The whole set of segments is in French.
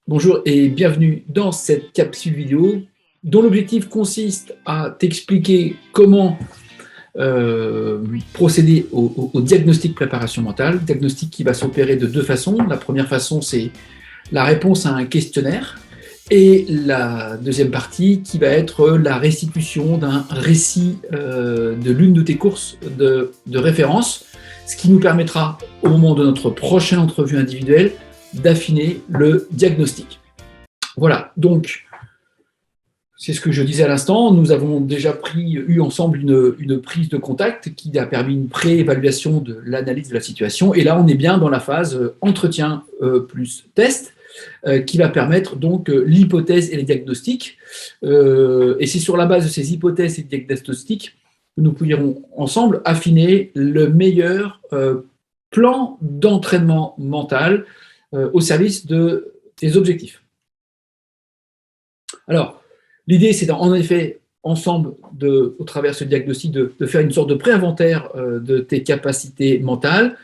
Bonjour et bienvenue dans cette capsule vidéo dont l'objectif consiste à t'expliquer comment procéder au diagnostic préparation mentale, diagnostic qui va s'opérer de deux façons. La première façon, c'est la réponse à un questionnaire et la deuxième partie qui va être la restitution d'un récit de l'une de tes courses de référence, ce qui nous permettra, au moment de notre prochaine entrevue individuelle, d'affiner le diagnostic. Voilà, donc c'est ce que je disais à l'instant, nous avons déjà eu ensemble une prise de contact qui a permis une pré-évaluation de l'analyse de la situation, et là on est bien dans la phase entretien plus test, qui va permettre donc l'hypothèse et les diagnostics, et c'est sur la base de ces hypothèses et diagnostics que nous pourrons ensemble affiner le meilleur plan d'entraînement mental au service de tes objectifs. Alors, l'idée, c'est en effet, ensemble, au travers de ce diagnostic, de faire une sorte de pré-inventaire de tes capacités mentales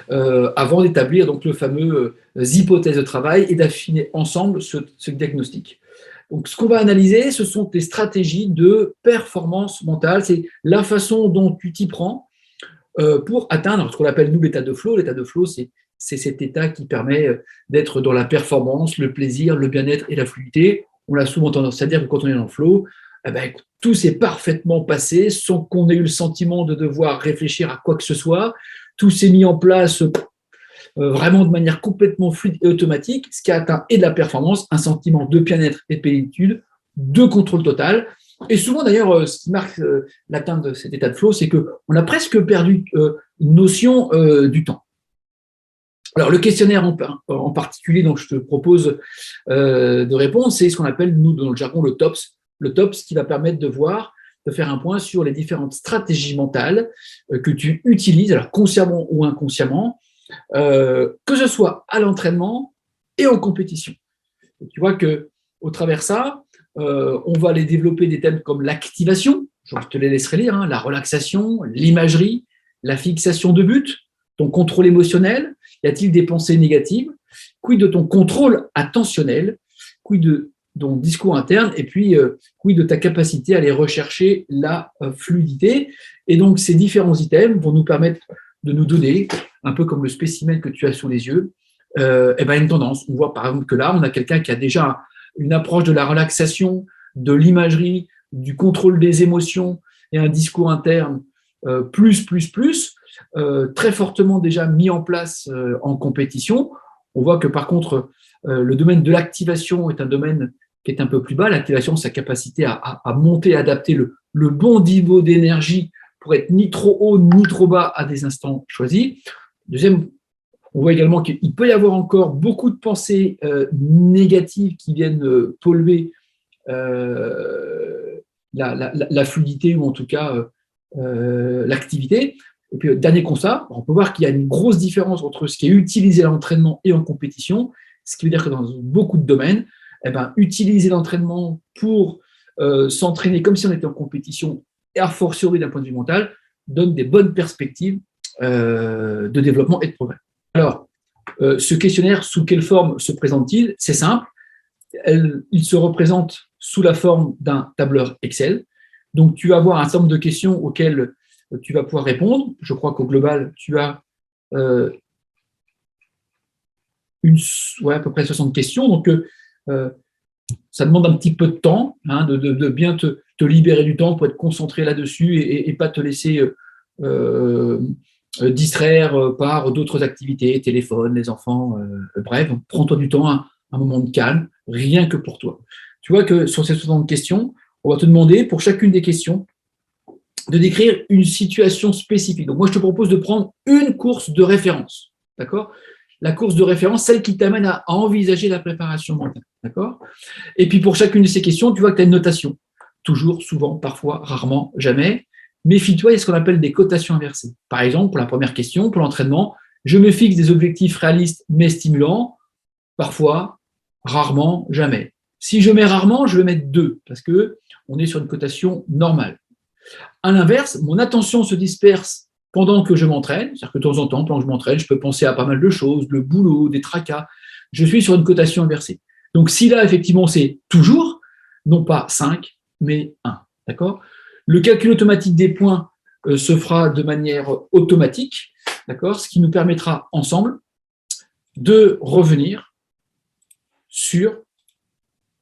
avant d'établir donc le fameux hypothèse de travail et d'affiner ensemble ce diagnostic. Donc, ce qu'on va analyser, ce sont tes stratégies de performance mentale. C'est la façon dont tu t'y prends pour atteindre ce qu'on appelle, nous, l'état de flow. L'état de flow, c'est cet état qui permet d'être dans la performance, le plaisir, le bien-être et la fluidité. On l'a souvent tendance à dire que quand on est dans le flow, tout s'est parfaitement passé sans qu'on ait eu le sentiment de devoir réfléchir à quoi que ce soit. Tout s'est mis en place vraiment de manière complètement fluide et automatique, ce qui a atteint et de la performance, un sentiment de bien-être et de plénitude, de contrôle total. Et souvent, d'ailleurs, ce qui marque l'atteinte de cet état de flow, c'est qu'on a presque perdu une notion du temps. Alors, le questionnaire en particulier dont je te propose de répondre, c'est ce qu'on appelle, nous, dans le jargon, le TOPS. Le TOPS qui va permettre de faire un point sur les différentes stratégies mentales que tu utilises, alors consciemment ou inconsciemment, que ce soit à l'entraînement et en compétition. Et tu vois qu'au travers de ça, on va aller développer des thèmes comme l'activation, je te les laisserai lire, la relaxation, l'imagerie, la fixation de but, ton contrôle émotionnel, y a-t-il des pensées négatives, quid de ton contrôle attentionnel, quid de ton discours interne, et puis quid de ta capacité à aller rechercher la fluidité. Et donc ces différents items vont nous permettre de nous donner, un peu comme le spécimen que tu as sous les yeux, une tendance. On voit par exemple que là, on a quelqu'un qui a déjà une approche de la relaxation, de l'imagerie, du contrôle des émotions et un discours interne très fortement déjà mis en place en compétition. On voit que par contre, le domaine de l'activation est un domaine qui est un peu plus bas. L'activation, sa capacité à monter, à adapter le bon niveau d'énergie pour être ni trop haut ni trop bas à des instants choisis. Deuxième, on voit également qu'il peut y avoir encore beaucoup de pensées négatives qui viennent polluer la fluidité ou en tout cas l'activité. Et puis, dernier constat, on peut voir qu'il y a une grosse différence entre ce qui est utilisé à l'entraînement et en compétition, ce qui veut dire que dans beaucoup de domaines, utiliser l'entraînement pour s'entraîner comme si on était en compétition, et a fortiori d'un point de vue mental, donne des bonnes perspectives de développement et de progrès. Alors, ce questionnaire, sous quelle forme se présente-t-il? C'est simple, il se représente sous la forme d'un tableur Excel. Donc, tu vas avoir un certain nombre de questions auxquelles tu vas pouvoir répondre. Je crois qu'au global, tu as à peu près 60 questions. Donc, ça demande un petit peu de temps, de bien te libérer du temps pour être concentré là-dessus et pas te laisser distraire par d'autres activités, téléphone, les enfants, bref. Prends-toi du temps, un moment de calme, rien que pour toi. Tu vois que sur ces 60 questions, on va te demander, pour chacune des questions, de décrire une situation spécifique. Donc, moi, je te propose de prendre une course de référence, d'accord? La course de référence, celle qui t'amène à envisager la préparation mentale, d'accord? Et puis, pour chacune de ces questions, tu vois que tu as une notation. Toujours, souvent, parfois, rarement, jamais. Méfie-toi, il y a ce qu'on appelle des cotations inversées. Par exemple, pour la première question, pour l'entraînement, je me fixe des objectifs réalistes mais stimulants, parfois, rarement, jamais. Si je mets rarement, je vais mettre 2, parce qu'on est sur une cotation normale. À l'inverse, mon attention se disperse pendant que je m'entraîne, c'est-à-dire que de temps en temps, pendant que je m'entraîne, je peux penser à pas mal de choses, le boulot, des tracas. Je suis sur une cotation inversée. Donc, si là, effectivement, c'est toujours, non pas 5, mais 1. D'accord ? Le calcul automatique des points se fera de manière automatique, d'accord ? Ce qui nous permettra ensemble de revenir sur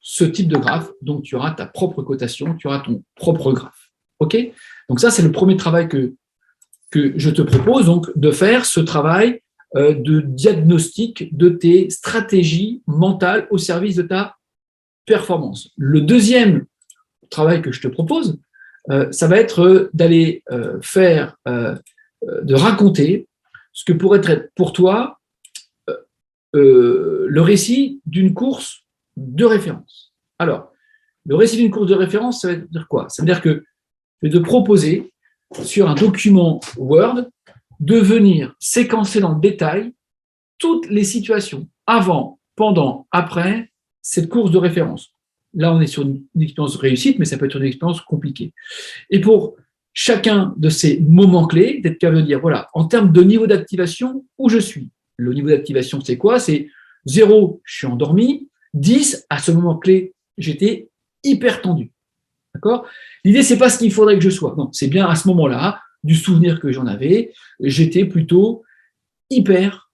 ce type de graphe. Donc, tu auras ta propre cotation, tu auras ton propre graphe. OK ? Donc, ça, c'est le premier travail que je te propose, donc, de faire ce travail de diagnostic de tes stratégies mentales au service de ta performance. Le deuxième travail que je te propose, ça va être d'aller de raconter ce que pourrait être pour toi le récit d'une course de référence. Alors, le récit d'une course de référence, ça veut dire quoi ? Ça veut dire que je vais te proposer sur un document Word de venir séquencer dans le détail toutes les situations avant, pendant, après cette course de référence. Là, on est sur une expérience réussite, mais ça peut être une expérience compliquée. Et pour chacun de ces moments clés, d'être capable de dire, voilà, en termes de niveau d'activation, où je suis. Le niveau d'activation, c'est quoi ? C'est 0, je suis endormi. 10, à ce moment clé, j'étais hyper tendu. D'accord ? L'idée, c'est pas ce qu'il faudrait que je sois. Non, c'est bien à ce moment-là, du souvenir que j'en avais, j'étais plutôt hyper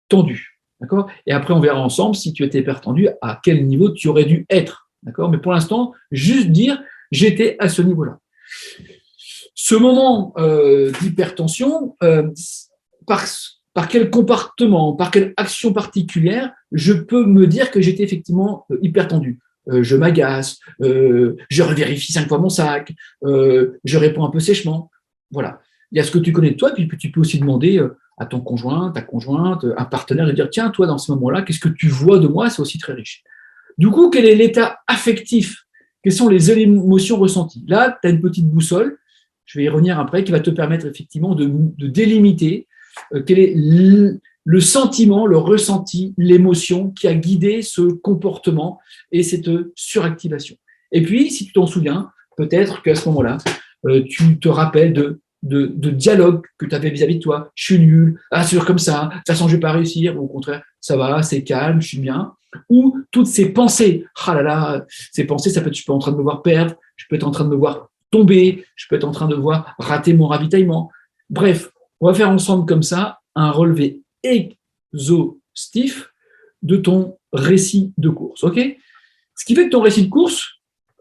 tendu. D'accord ? Et après, on verra ensemble si tu étais hyper tendu, à quel niveau tu aurais dû être. D'accord ? Mais pour l'instant, juste dire, j'étais à ce niveau-là. Ce moment d'hypertension, par quel comportement, par quelle action particulière, je peux me dire que j'étais effectivement hyper tendu. Je m'agace, je revérifie 5 fois mon sac, je réponds un peu sèchement. Voilà. Il y a ce que tu connais de toi, puis tu peux aussi demander à ton conjoint, ta conjointe, un partenaire, de dire, tiens, toi, dans ce moment-là, qu'est-ce que tu vois de moi ? C'est aussi très riche. Du coup, quel est l'état affectif ? Quelles sont les émotions ressenties ? Là, tu as une petite boussole, je vais y revenir après, qui va te permettre effectivement de délimiter quel est le sentiment, le ressenti, l'émotion qui a guidé ce comportement et cette suractivation. Et puis, si tu t'en souviens, peut-être qu'à ce moment-là, tu te rappelles de dialogue que tu avais vis-à-vis de toi. Je suis nul, c'est comme ça, de toute façon, je ne vais pas réussir. Ou au contraire, ça va, c'est calme, je suis bien. Ou toutes ces pensées, ces pensées, ça peut être, je peux être en train de me voir perdre, je peux être en train de me voir tomber, je peux être en train de voir rater mon ravitaillement. Bref, on va faire ensemble comme ça un relevé exhaustif de ton récit de course. Ok ? Ce qui fait que ton récit de course,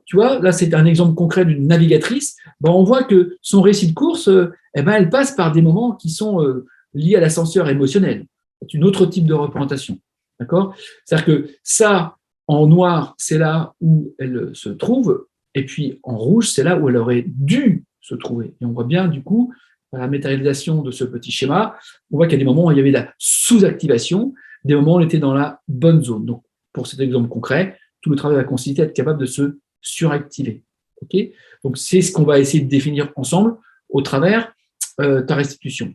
tu vois, là c'est un exemple concret d'une navigatrice, on voit que son récit de course, elle passe par des moments qui sont liés à l'ascenseur émotionnel. C'est un autre type de représentation. D'accord ? C'est-à-dire que ça, en noir, c'est là où elle se trouve, et puis en rouge, c'est là où elle aurait dû se trouver. Et on voit bien, du coup, à la matérialisation de ce petit schéma, on voit qu'il y a des moments où il y avait de la sous-activation, des moments où on était dans la bonne zone. Donc, pour cet exemple concret, tout le travail va consister à être capable de se suractiver. Okay ? Donc, c'est ce qu'on va essayer de définir ensemble au travers ta restitution.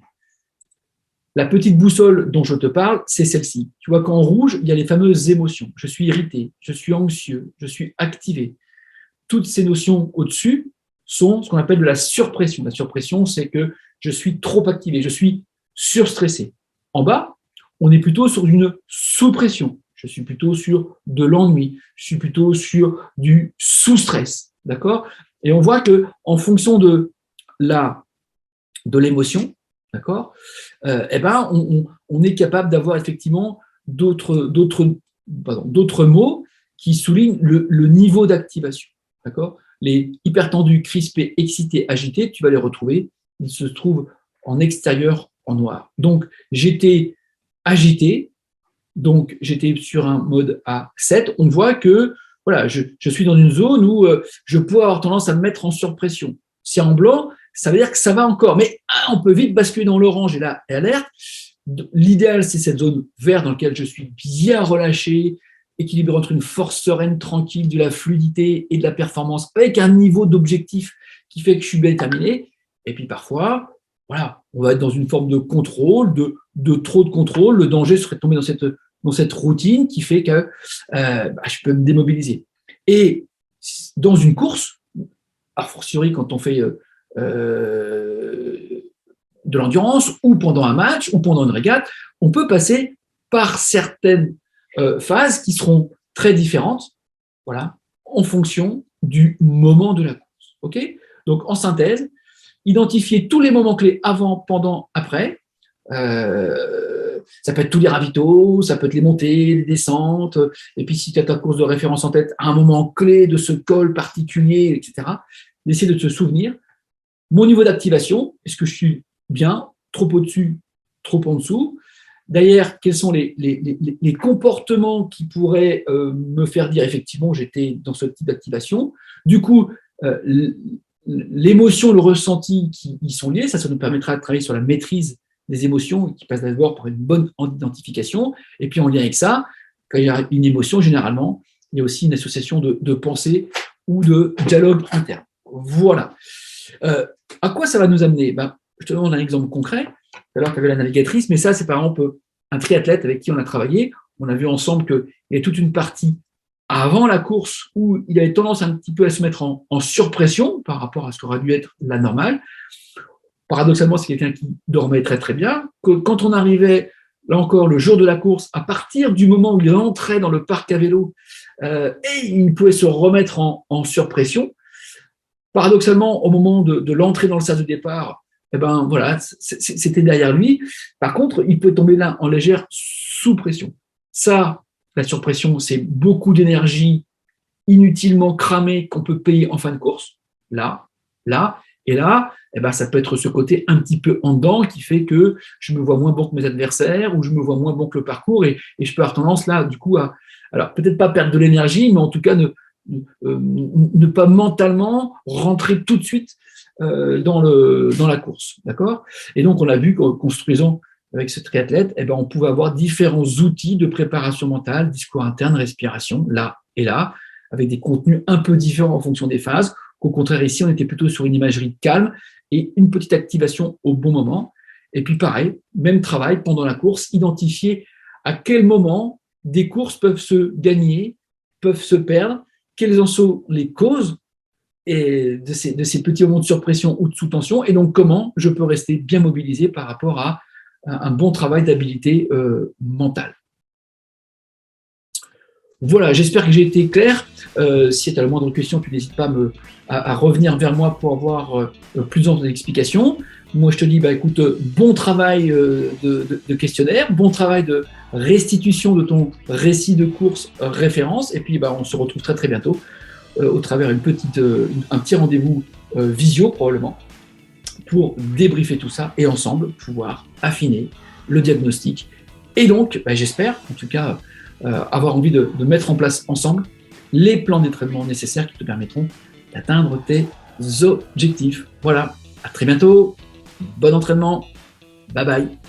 La petite boussole dont je te parle, c'est celle-ci. Tu vois qu'en rouge, il y a les fameuses émotions. Je suis irrité, je suis anxieux, je suis activé. Toutes ces notions au-dessus sont ce qu'on appelle de la surpression. La surpression, c'est que je suis trop activé, je suis surstressé. En bas, on est plutôt sur une sous-pression. Je suis plutôt sur de l'ennui, je suis plutôt sur du sous-stress. D'accord ? Et on voit que en fonction de l'émotion, d'accord, on est capable d'avoir effectivement d'autres mots qui soulignent le niveau d'activation. D'accord ? Les hypertendus, crispés, excités, agités, tu vas les retrouver. Ils se trouvent en extérieur en noir. Donc, j'étais agité, donc j'étais sur un mode A7. On voit que voilà, je suis dans une zone où je peux avoir tendance à me mettre en surpression. Si en blanc, ça veut dire que ça va encore. Mais on peut vite basculer dans l'orange et là, alerte. L'idéal, c'est cette zone verte dans laquelle je suis bien relâché, équilibré entre une force sereine, tranquille, de la fluidité et de la performance, avec un niveau d'objectif qui fait que je suis bien terminé. Et puis parfois, voilà, on va être dans une forme de contrôle, de trop de contrôle. Le danger serait de tomber dans cette routine qui fait que je peux me démobiliser. Et dans une course, a fortiori quand on fait de l'endurance ou pendant un match ou pendant une régate, on peut passer par certaines phases qui seront très différentes, voilà, en fonction du moment de la course. Okay, donc, en synthèse, identifier tous les moments clés avant, pendant, après. Ça peut être tous les ravitaux, ça peut être les montées, les descentes, et puis si tu as ta course de référence en tête, à un moment clé de ce col particulier, etc., d'essayer de te souvenir. Mon niveau d'activation, est-ce que je suis bien, trop au-dessus, trop en dessous? D'ailleurs, quels sont les comportements qui pourraient me faire dire effectivement j'étais dans ce type d'activation? Du coup, l'émotion, le ressenti qui y sont liés, ça nous permettra de travailler sur la maîtrise des émotions qui passent d'abord par une bonne identification. Et puis en lien avec ça, quand il y a une émotion, généralement, il y a aussi une association de pensée ou de dialogue interne. Voilà. À quoi ça va nous amener? Je te donne un exemple concret. Tout à l'heure, tu avais la navigatrice, mais ça, c'est par exemple un triathlète avec qui on a travaillé. On a vu ensemble qu'il y a toute une partie avant la course où il avait tendance un petit peu à se mettre en surpression par rapport à ce qu'aurait dû être la normale. Paradoxalement, c'est quelqu'un qui dormait très très bien. Quand on arrivait, là encore, le jour de la course, à partir du moment où il entrait dans le parc à vélo, et il pouvait se remettre en surpression. Paradoxalement, au moment de l'entrée dans le sas de départ, voilà, c'était derrière lui. Par contre, il peut tomber là en légère sous-pression. Ça, la surpression, c'est beaucoup d'énergie inutilement cramée qu'on peut payer en fin de course. Là, et là, ça peut être ce côté un petit peu en dedans qui fait que je me vois moins bon que mes adversaires ou je me vois moins bon que le parcours et je peux avoir tendance là, du coup, alors peut-être pas perdre de l'énergie, mais en tout cas ne pas mentalement rentrer tout de suite dans la course, d'accord? Et donc, on a vu qu'en construisant avec ce triathlète, on pouvait avoir différents outils de préparation mentale, discours interne, respiration, là et là, avec des contenus un peu différents en fonction des phases. Qu'au contraire, ici, on était plutôt sur une imagerie calme et une petite activation au bon moment. Et puis, pareil, même travail pendant la course, identifier à quel moment des courses peuvent se gagner, peuvent se perdre, quelles en sont les causes et de ces petits moments de surpression ou de sous-tension, et donc comment je peux rester bien mobilisé par rapport à un bon travail d'habilité mentale. Voilà, j'espère que j'ai été clair. Si tu as la moindre question, tu n'hésites pas à revenir vers moi pour avoir plus d'explications. Moi, je te dis, écoute, bon travail de questionnaire, bon travail de restitution de ton récit de course référence, et puis on se retrouve très très bientôt au travers un petit rendez-vous visio probablement, pour débriefer tout ça et ensemble pouvoir affiner le diagnostic. Et donc, j'espère, en tout cas, avoir envie de mettre en place ensemble les plans d'entraînement nécessaires qui te permettront d'atteindre tes objectifs. Voilà, à très bientôt, bon entraînement, bye bye.